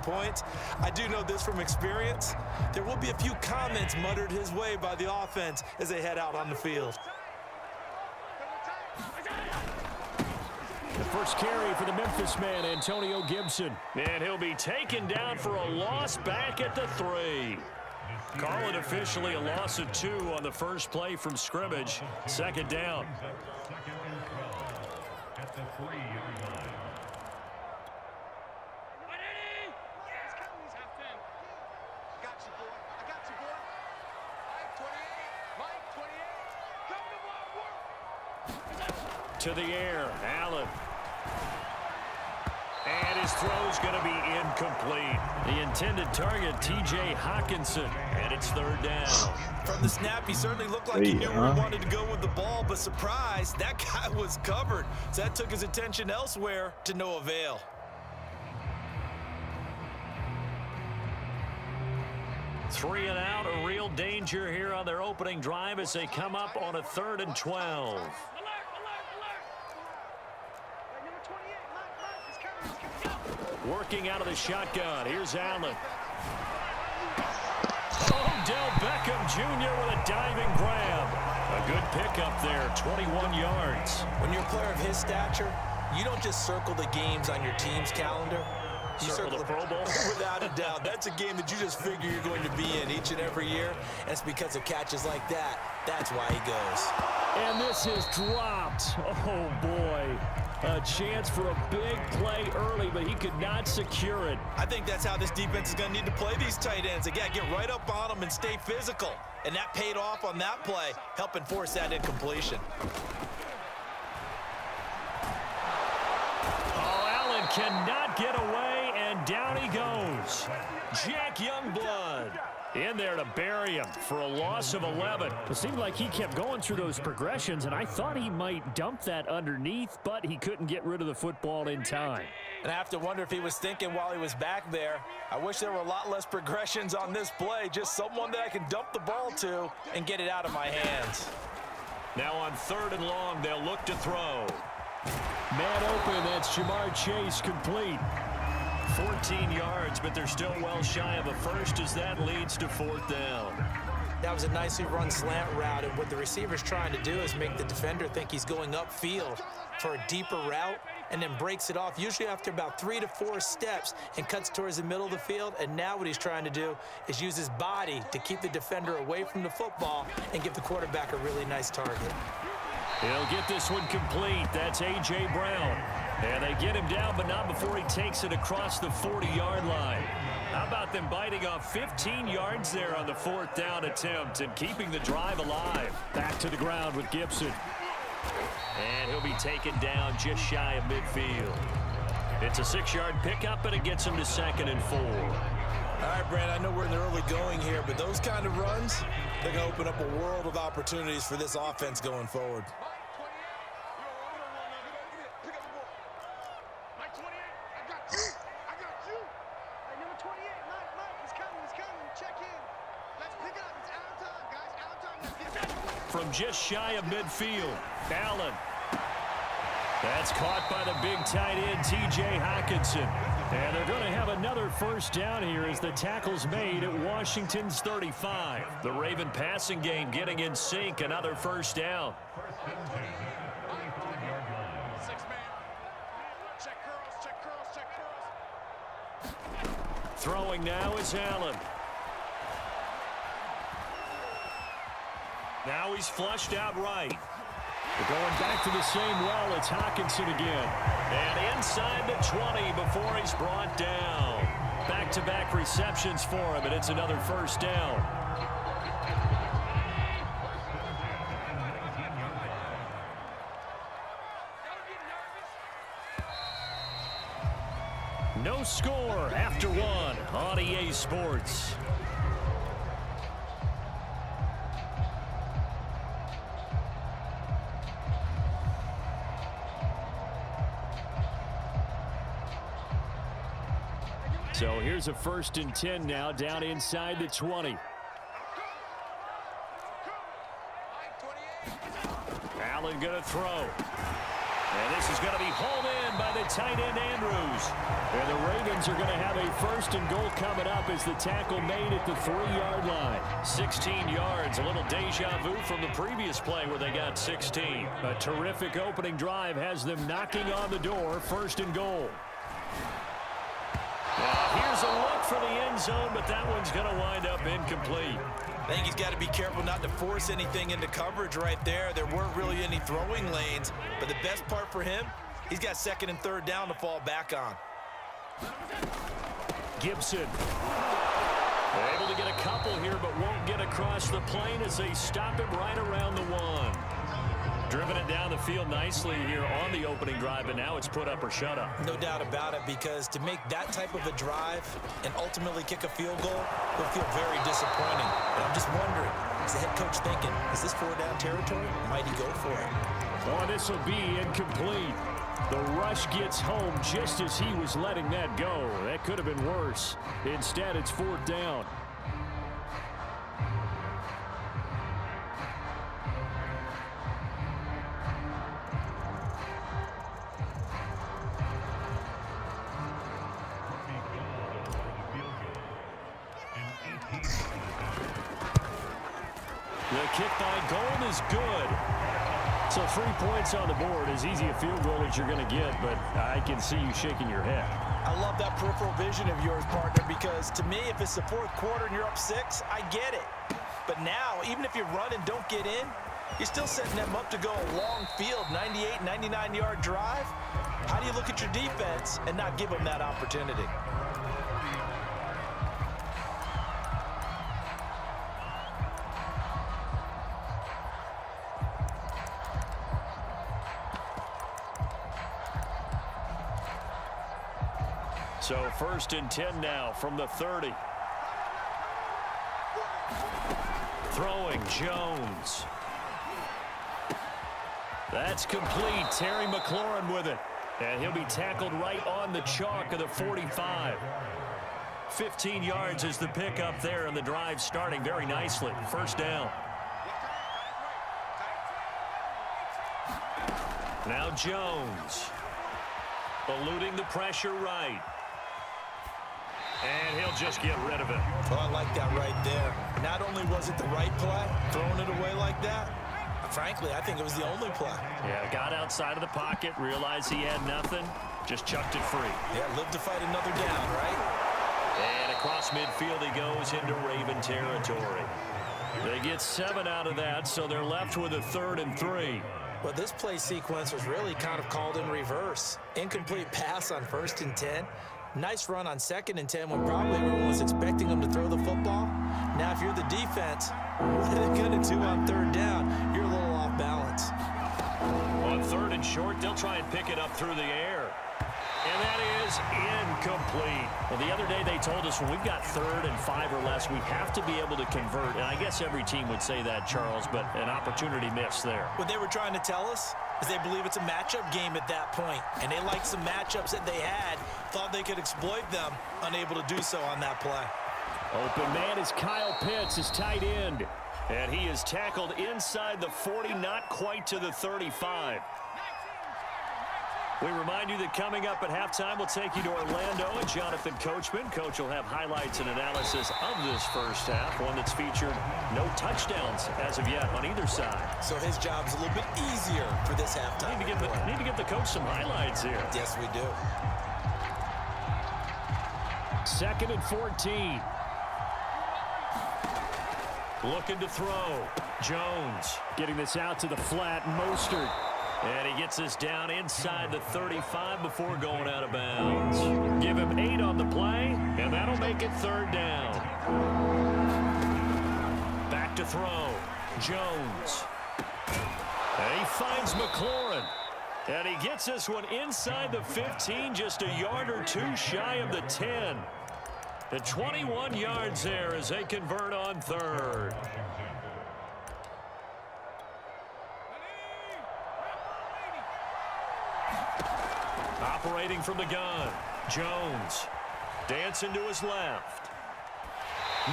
points. I do know this from experience. There will be a few comments muttered his way by the offense as they head out on the field. The first carry for the Memphis man, Antonio Gibson. And he'll be taken down for a loss back at the 3. Call it officially a loss of 2 on the first play from scrimmage. Second down. At the 3-yard line. To the air, Allen. And his throw's going to be incomplete. The intended target, T.J. Hawkinson, and it's third down. From the snap, he certainly looked like he knew where he wanted to go with the ball, but surprise, that guy was covered. So that took his attention elsewhere to no avail. Three and out, a real danger here on their opening drive as they come up on a 3rd and 12. Working out of the shotgun. Here's Allen. Odell Beckham Jr. with a diving grab. A good pickup there, 21 yards. When you're a player of his stature, you don't just circle the games on your team's calendar. You circle the Pro Bowl? Without a doubt. That's a game that you just figure you're going to be in each and every year. And it's because of catches like that. That's why he goes. And this is dropped. Oh, boy. A chance for a big play early, but he could not secure it. I think that's how this defense is going to need to play these tight ends. They got to get right up on them and stay physical. And that paid off on that play, helping force that incompletion. Oh, Allen cannot get away, and down he goes. Jack Youngblood in there to bury him for a loss of 11. It seemed like he kept going through those progressions, and I thought he might dump that underneath, but he couldn't get rid of the football in time. And I have to wonder if he was thinking while he was back there, I wish there were a lot less progressions on this play, just someone that I can dump the ball to and get it out of my hands. Now on 3rd and long, they'll look to throw. Man open, that's Jamar Chase complete. 14 yards, but they're still well shy of a first as that leads to 4th down. That was a nicely run slant route, and what the receiver's trying to do is make the defender think he's going upfield for a deeper route and then breaks it off, usually after about 3 to 4 steps, and cuts towards the middle of the field. And now what he's trying to do is use his body to keep the defender away from the football and give the quarterback a really nice target. He'll get this one complete. That's A.J. Brown. And they get him down, but not before he takes it across the 40-yard line. How about them biting off 15 yards there on the 4th down attempt and keeping the drive alive? Back to the ground with Gibson. And he'll be taken down just shy of midfield. It's a 6-yard pickup, and it gets him to 2nd and 4. All right, Brand, I know we're in the early going here, but those kind of runs, they're going to open up a world of opportunities for this offense going forward. From just shy of midfield, Allen. That's caught by the big tight end, T.J. Hawkinson. And they're going to have another 1st down here as the tackle's made at Washington's 35. The Raven passing game getting in sync, another 1st down. Throwing now is Allen. Now he's flushed out right. We're going back to the same well. It's Hawkinson again. And inside the 20 before he's brought down. Back-to-back receptions for him, and it's another 1st down. No score after 1 on EA Sports. So here's a 1st and 10 now down inside the 20. Allen going to throw. And this is going to be hauled in by the tight end, Andrews. And the Ravens are going to have a 1st and goal coming up as the tackle made at the 3-yard line. 16 yards, a little deja vu from the previous play where they got 16. A terrific opening drive has them knocking on the door, 1st and goal. Now here's a look for the end zone, but that one's going to wind up incomplete. I think he's got to be careful not to force anything into coverage right there. There weren't really any throwing lanes, but the best part for him, he's got 2nd and 3rd down to fall back on. Gibson. They're able to get a couple here, but won't get across the plane as they stop him right around the 1. Driven it down the field nicely here on the opening drive, and now it's put up or shut up. No doubt about it, because to make that type of a drive and ultimately kick a field goal will feel very disappointing. And I'm just wondering, is the head coach thinking, is this 4-down territory? Might he go for it? Oh, this will be incomplete. The rush gets home just as he was letting that go. That could have been worse. Instead, it's 4th down. The kick by Gold is good. So 3 points on the board, as easy a field goal as you're going to get, but I can see you shaking your head. I love that peripheral vision of yours, partner, because to me, if it's the 4th quarter and you're up 6, I get it. But now, even if you run and don't get in, you're still setting them up to go a long field, 98, 99-yard drive. How do you look at your defense and not give them that opportunity? So 1st and 10 now from the 30. Throwing Jones. That's complete. Terry McLaurin with it. And he'll be tackled right on the chalk of the 45. 15 yards is the pickup there, and the drive starting very nicely. 1st down. Now Jones. Eluding the pressure right. And he'll just get rid of it. Oh, I like that right there. Not only was it the right play, throwing it away like that, frankly, I think it was the only play. Yeah, got outside of the pocket, realized he had nothing, just chucked it free. Yeah, live to fight another down, right? And across midfield he goes into Raven territory. They get 7 out of that, so they're left with a 3rd and 3. Well, this play sequence was really kind of called in reverse. Incomplete pass on 1st and 10. Nice run on 2nd and 10 when probably everyone was expecting him to throw the football. Now, if you're the defense, what are they going to do on 3rd down? You're a little off balance. On 3rd and short, they'll try and pick it up through the air. And that is incomplete. Well, the other day they told us when we've got 3rd and 5 or less, we have to be able to convert. And I guess every team would say that, Charles, but an opportunity missed there. What they were trying to tell us is they believe it's a matchup game at that point. And they liked some matchups that they had, thought they could exploit them, unable to do so on that play. Open man is Kyle Pitts, his tight end. And he is tackled inside the 40, not quite to the 35. We remind you that coming up at halftime, we'll take you to Orlando and Jonathan Coachman. Coach will have highlights and analysis of this first half, one that's featured no touchdowns as of yet on either side. So his job's a little bit easier for this halftime. Need to give the coach some highlights here. Yes, we do. 2nd and 14. Looking to throw. Jones. Getting this out to the flat. Mostert. And he gets this down inside the 35 before going out of bounds. Give him 8 on the play, and that'll make it 3rd down. Back to throw. Jones. And he finds McLaurin. And he gets this one inside the 15, just a yard or 2 shy of the 10. The 21 yards there as they convert on 3rd. Operating from the gun, Jones dancing to his left.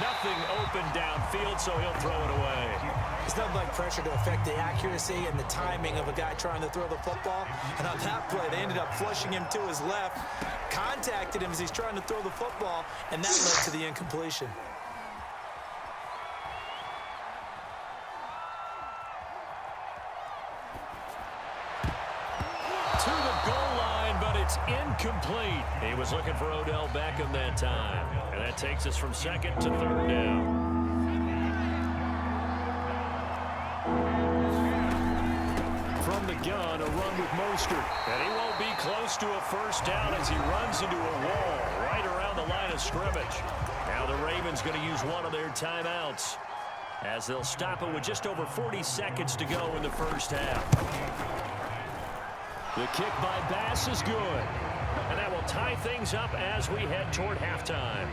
Nothing open downfield, so he'll throw it away. It's nothing like pressure to affect the accuracy and the timing of a guy trying to throw the football. And on that play, they ended up flushing him to his left, contacted him as he's trying to throw the football, and that led to the incompletion. To the goal line, but it's incomplete. He was looking for Odell Beckham that time. And that takes us from second to third down. From the gun, a run with Mostert. And he won't be close to a first down as he runs into a wall right around the line of scrimmage. Now the Ravens going to use one of their timeouts as they'll stop it with just over 40 seconds to go in the first half. The kick by Bass is good. And that will tie things up as we head toward halftime.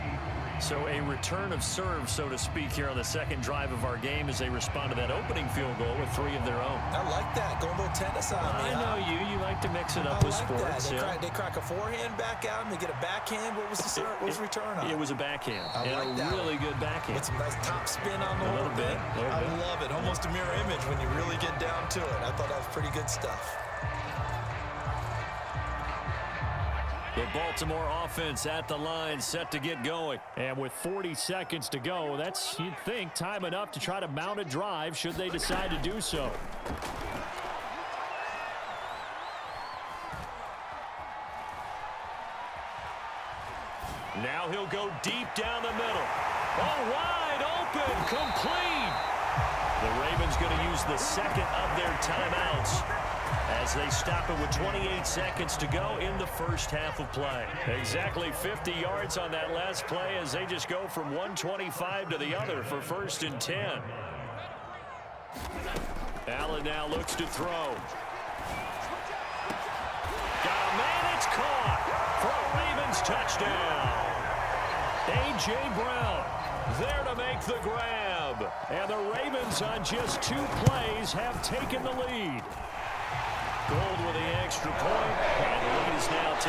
So a return of serve, so to speak, here on the second drive of our game as they respond to that opening field goal with 3 of their own. I like that. Go a little tennis on me. I know you. You like to mix it up with sports. They crack a forehand back out and they get a backhand. What was the return on? It was a backhand. I like that. Really good backhand. With some nice top spin on the a little bit. I love it. Almost a mirror image when you really get down to it. I thought that was pretty good stuff. The Baltimore offense at the line, set to get going. And with 40 seconds to go, that's, you'd think, time enough to try to mount a drive should they decide to do so. Now he'll go deep down the middle. Oh, wide open, complete. The Ravens going to use the second of their timeouts as they stop it with 28 seconds to go in the first half of play. Exactly 50 yards on that last play as they just go from 125 to the other for 1st and 10. Allen now looks to throw. Got a man, it's caught for a Ravens touchdown. A.J. Brown there to make the grab. And the Ravens on just 2 plays have taken the lead. Gold with the extra point, and the lead is now 10-3.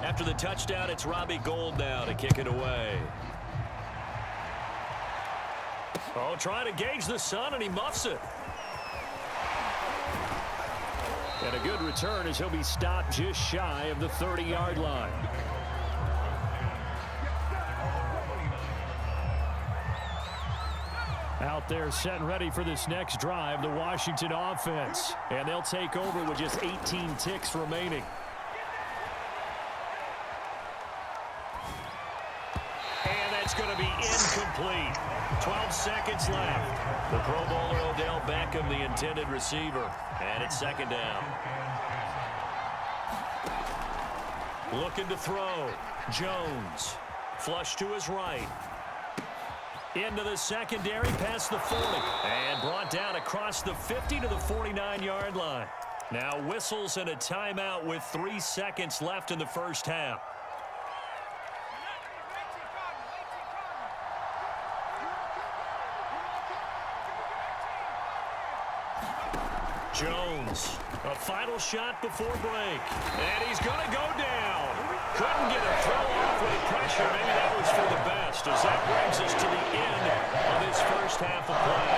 After the touchdown, it's Robbie Gould now to kick it away. Oh, trying to gauge the sun, and he muffs it. And a good return as he'll be stopped just shy of the 30-yard line. Out there set and ready for this next drive, the Washington offense. And they'll take over with just 18 ticks remaining. And that's going to be incomplete. 12 seconds left. The Pro Bowler Odell Beckham, the intended receiver. And it's second down. Looking to throw. Jones. Flush to his right. Into the secondary, past the 40. And brought down across the 50 to the 49-yard line. Now whistles and a timeout with 3 seconds left in the first half. Jones, a final shot before break. And he's going to go down. Couldn't get a throw off with pressure. Maybe that was for the best, as that brings us to the end of this first half of play.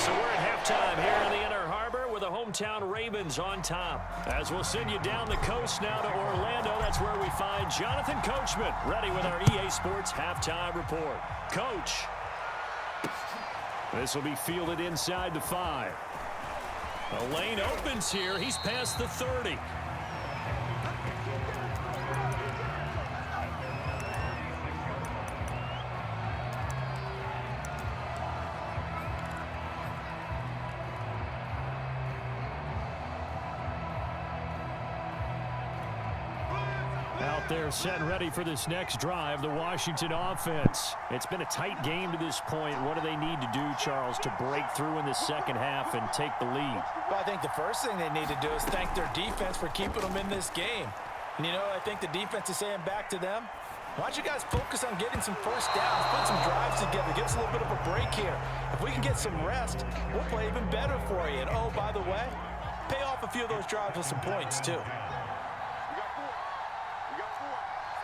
So we're at halftime here in the Inner Harbor with the hometown Ravens on top. As we'll send you down the coast now to Orlando, that's where we find Jonathan Coachman, ready with our EA Sports halftime report. Coach. This will be fielded inside the 5. The lane opens here. He's past the 30. Out there set and ready for this next drive, the Washington offense. It's been a tight game to this point. What do they need to do, Charles, to break through in the second half and take the lead? Well, I think the first thing they need to do is thank their defense for keeping them in this game. And, you know, I think the defense is saying back to them, Why don't you guys focus on getting some first downs, put some drives together, give us a little bit of a break here. If we can get some rest, we'll play even better for you. And oh, by the way, pay off a few of those drives with some points too.